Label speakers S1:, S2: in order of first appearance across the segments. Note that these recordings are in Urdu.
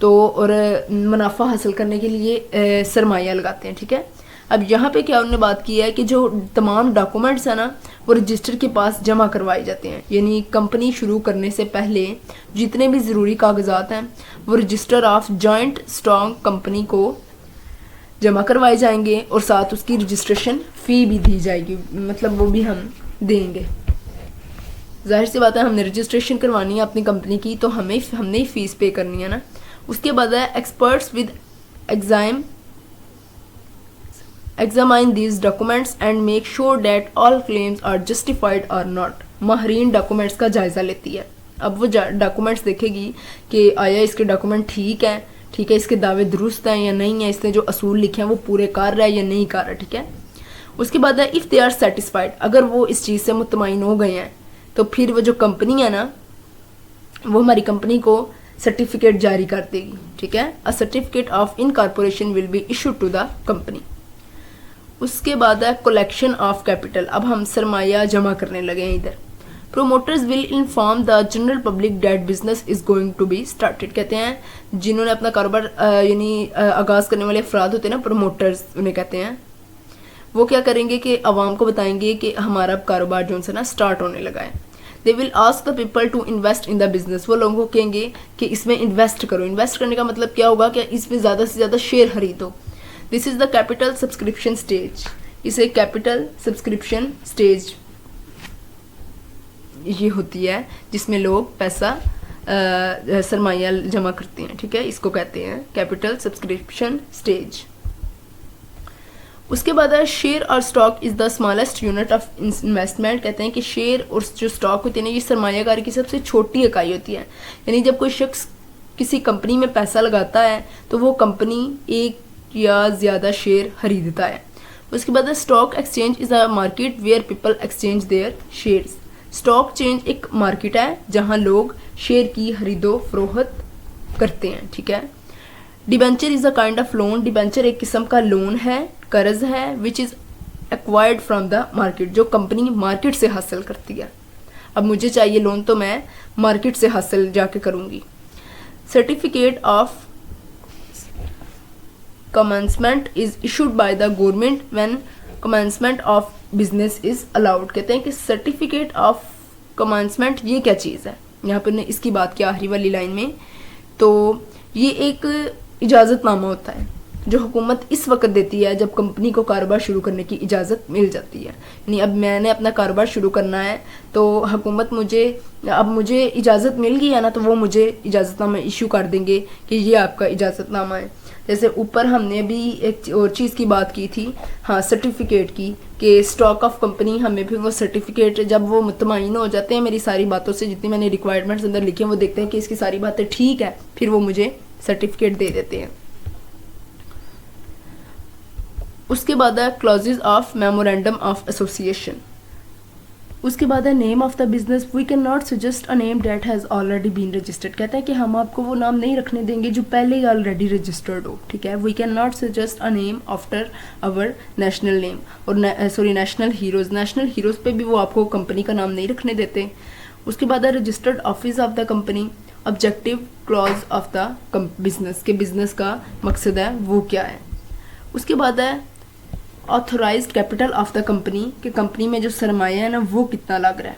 S1: تو اور منافع حاصل کرنے کے لیے سرمایہ لگاتے ہیں. ٹھیک ہے. اب یہاں پہ کیا انہوں نے بات کی ہے کہ جو تمام ڈاکومنٹس ہیں نا وہ رجسٹر کے پاس جمع کروائے جاتے ہیں. یعنی کمپنی شروع کرنے سے پہلے جتنے بھی ضروری کاغذات ہیں وہ register of joint stock company کو جمع کروائے جائیں گے اور ساتھ اس کی رجسٹریشن فی بھی دی جائے گی, مطلب وہ بھی ہم دیں گے. ظاہر سی بات ہے ہم نے رجسٹریشن کروانی ہے اپنی کمپنی کی تو ہم نے فیس پے کرنی ہے نا. اس کے بعد ہے experts with examine these documents and make sure that all claims are justified or not. ماہرین ڈاکومنٹس کا جائزہ لیتی ہے. اب وہ ڈاکومنٹس دیکھے گی کہ آیا اس کے ڈاکومنٹ ٹھیک ہے, اس کے دعوے درست ہیں یا نہیں ہیں, اس نے جو اصول لکھے ہیں وہ پورے کر رہا ہے یا نہیں کر رہا. ٹھیک ہے. اس کے بعد ہے if they are satisfied, اگر وہ اس چیز سے مطمئن ہو گئے ہیں تو پھر وہ جو کمپنی ہے نا وہ ہماری کمپنی کو سرٹیفکیٹ جاری کر دے گی. ٹھیک ہے. A certificate of incorporation will be issued to the company. اس کے بعد ہے کلیکشن آف کیپٹل. اب ہم سرمایہ جمع کرنے لگے ہیں ادھر. Promoters will inform the general public that business is going to be started. کہتے ہیں جنہوں نے اپنا کاروبار یعنی آغاز کرنے والے افراد ہوتے ہیں نا پروموٹرز انہیں کہتے ہیں, وہ کیا کریں گے کہ عوام کو بتائیں گے کہ ہمارا کاروبار جو ہے نا اسٹارٹ ہونے لگا ہے. They will ask the people to invest in the business. وہ لوگوں کو کہیں گے کہ اس میں انویسٹ کرو. انویسٹ کرنے کا مطلب کیا ہوگا کہ اس میں زیادہ سے زیادہ شیئر خریدو. This is the capital subscription stage. اسے کیپٹل سبسکرپشن اسٹیج یہ ہوتی ہے جس میں لوگ پیسہ سرمایہ جمع کرتے ہیں. ٹھیک ہے. اس کو کہتے ہیں کیپٹل سبسکرپشن اسٹیج. اس کے بعد ہے شیئر اور stock is the smallest unit of investment. کہتے ہیں کہ شیئر اور جو اسٹاک ہوتے ہیں نا یہ سرمایہ کاری کی سب سے چھوٹی اکائی ہوتی ہے. یعنی جب کوئی شخص کسی کمپنی میں پیسہ لگاتا ہے تو وہ کمپنی ایک یا زیادہ شیئر خریدتا ہے. اس کے بعد stock exchange is a market where people exchange their shares. Stock change ایک مارکیٹ ہے جہاں لوگ شیئر کی خرید و فروخت کرتے ہیں. ٹھیک ہے. Debenture is a kind of loan. Debenture ایک قسم کا لون ہے, قرض ہے, which is acquired from the market, جو کمپنی مارکیٹ سے حاصل کرتی ہے. اب مجھے چاہیے لون تو میں مارکیٹ سے حاصل جا کے کروں گی. Certificate of commencement is issued by the government when commencement of business is allowed. کہتے ہیں کہ certificate of commencement یہ کیا چیز ہے. یہاں پر نے اس کی بات کی آخری والی لائن میں. تو یہ ایک اجازت نامہ ہوتا ہے جو حکومت اس وقت دیتی ہے جب کمپنی کو کاروبار شروع کرنے کی اجازت مل جاتی ہے. یعنی اب میں نے اپنا کاروبار شروع کرنا ہے تو حکومت مجھے اجازت مل گئی ہے نا, تو وہ مجھے اجازت نامہ ایشو کر دیں گے کہ یہ آپ کا اجازت نامہ ہے. جیسے اوپر ہم نے بھی ایک اور چیز کی بات کی تھی, ہاں سرٹیفکیٹ کی, کہ اسٹاک آف کمپنی ہمیں پھر وہ سرٹیفکیٹ جب وہ مطمئن ہو جاتے ہیں میری ساری باتوں سے, جتنی میں نے ریکوائرمنٹس اندر لکھی ہیں وہ دیکھتے ہیں کہ اس کی ساری باتیں ٹھیک ہے, پھر وہ مجھے سرٹیفکیٹ دے دیتے ہیں. اس کے بعد ہے clauses of memorandum of association. اس کے بعد ہے name of the business. We can not suggest a name that has already been registered. کہتے ہیں کہ ہم آپ کو وہ نام نہیں رکھنے دیں گے جو پہلے ہی آلریڈی رجسٹرڈ ہو. ٹھیک ہے. We can not suggest a name after our national name اور نیشنل ہیروز. نیشنل ہیروز پہ بھی وہ آپ کو کمپنی کا نام نہیں رکھنے دیتے. اس کے بعد ہے registered office of the company. Objective clause of the business, کے بزنس کا مقصد ہے وہ کیا ہے. اس کے بعد ہے authorised capital of the company, کہ کمپنی میں جو سرمایہ ہے نا وہ کتنا لگ رہا ہے.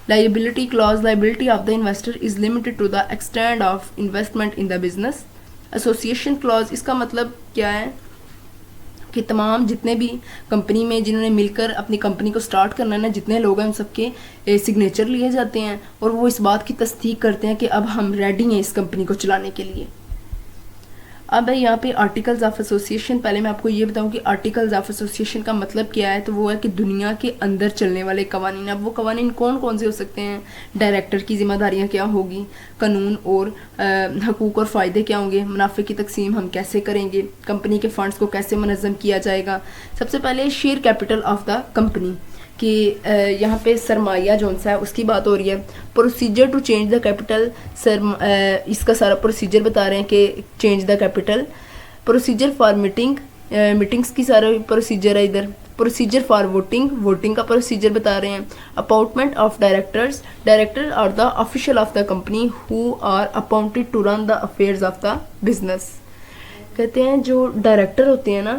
S1: Liability clause. Liability of the investor is limited to the extent of investment in the business. Association clause, اس کا مطلب کیا ہے کہ تمام جتنے بھی کمپنی میں جنہوں نے مل کر اپنی کمپنی کو سٹارٹ کرنا ہے نا, جتنے لوگ ہیں ان سب کے سگنیچر لیے جاتے ہیں اور وہ اس بات کی تصدیق کرتے ہیں کہ اب ہم ریڈی ہیں اس کمپنی کو چلانے کے لیے. اب ہے یہاں پہ آرٹیکلز آف ایسوسیشن. پہلے میں آپ کو یہ بتاؤں کہ آرٹیکلز آف ایسوسیشن کا مطلب کیا ہے. تو وہ ہے کہ دنیا کے اندر چلنے والے قوانین. اب وہ قوانین کون کون سے ہو سکتے ہیں. ڈائریکٹر کی ذمہ داریاں کیا ہوگی, قانون اور حقوق اور فائدے کیا ہوں گے, منافع کی تقسیم ہم کیسے کریں گے, کمپنی کے فنڈز کو کیسے منظم کیا جائے گا. سب سے پہلے share capital of the company, کہ یہاں پہ سرمایہ جون سا ہے اس کی بات ہو رہی ہے. Procedure to change the capital. اس کا سارا پروسیجر بتا رہے ہیں کہ change the capital. Procedure for meetings کی سارا پروسیجر ہے ادھر. پروسیجر فار ووٹنگ، ووٹنگ کا پروسیجر بتا رہے ہیں. Appointment of directors, director are the official of the company who are appointed to run the affairs of the business. کہتے ہیں جو ڈائریکٹر ہوتے ہیں نا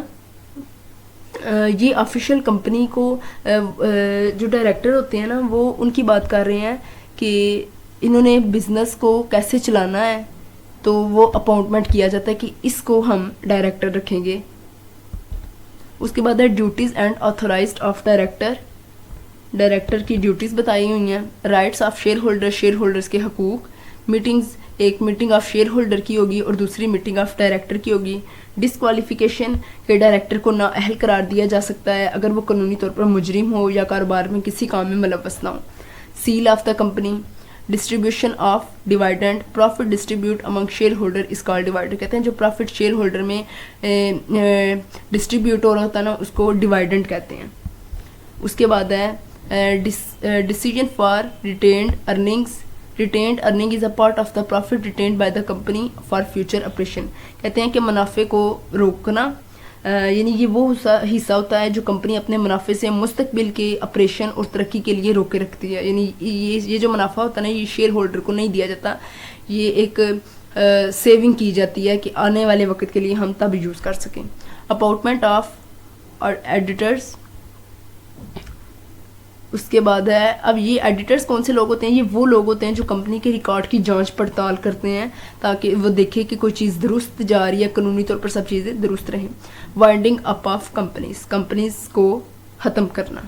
S1: یہ آفیشیل کمپنی کو جو ڈائریکٹر ہوتے ہیں نا وہ ان کی بات کر رہے ہیں کہ انہوں نے بزنس کو کیسے چلانا ہے، تو وہ اپوائنٹمنٹ کیا جاتا ہے کہ اس کو ہم ڈائریکٹر رکھیں گے. اس کے بعد ہے duties and authorised of director, director کی ڈیوٹیز بتائی ہوئی ہیں. Rights of share holder, share holders کے حقوق. میٹنگز، ایک میٹنگ آف شیئر ہولڈر کی ہوگی اور دوسری میٹنگ آف ڈائریکٹر کی ہوگی. ڈسکوالیفیکیشن کہ ڈائریکٹر کو نااہل قرار دیا جا سکتا ہے اگر وہ قانونی طور پر مجرم ہو یا کاروبار میں کسی کام میں ملوث نہ ہو. Sale of the company. Distribution of dividend, profit distribute among share holder is called divider. کہتے ہیں جو پروفٹ شیئر ہولڈر میں ڈسٹریبیوٹ ہو رہا ہوتا ہے نا اس کو ڈیوائیڈنڈ کہتے ہیں. اس کے بعد ہے decision for retained earnings. Retained earning is a part of the profit retained by the company for future operation. کہتے ہیں کہ منافع کو روکنا یعنی یہ وہ حصہ ہوتا ہے جو کمپنی اپنے منافع سے مستقبل کے آپریشن اور ترقی کے لیے روکے رکھتی ہے. یعنی یہ جو منافع ہوتا ہے نا یہ شیئر ہولڈر کو نہیں دیا جاتا، یہ ایک سیونگ کی جاتی ہے کہ آنے والے وقت کے لیے ہم تب یوز کر سکیں. Appointment of editors. اس کے بعد ہے اب یہ ایڈیٹرز کون سے لوگ ہوتے ہیں؟ یہ وہ لوگ ہوتے ہیں جو کمپنی کے ریکارڈ کی جانچ پڑتال کرتے ہیں تاکہ وہ دیکھے کہ کوئی چیز درست جا رہی ہے، قانونی طور پر سب چیزیں درست رہیں. Winding up of companies, companies کو ختم کرنا.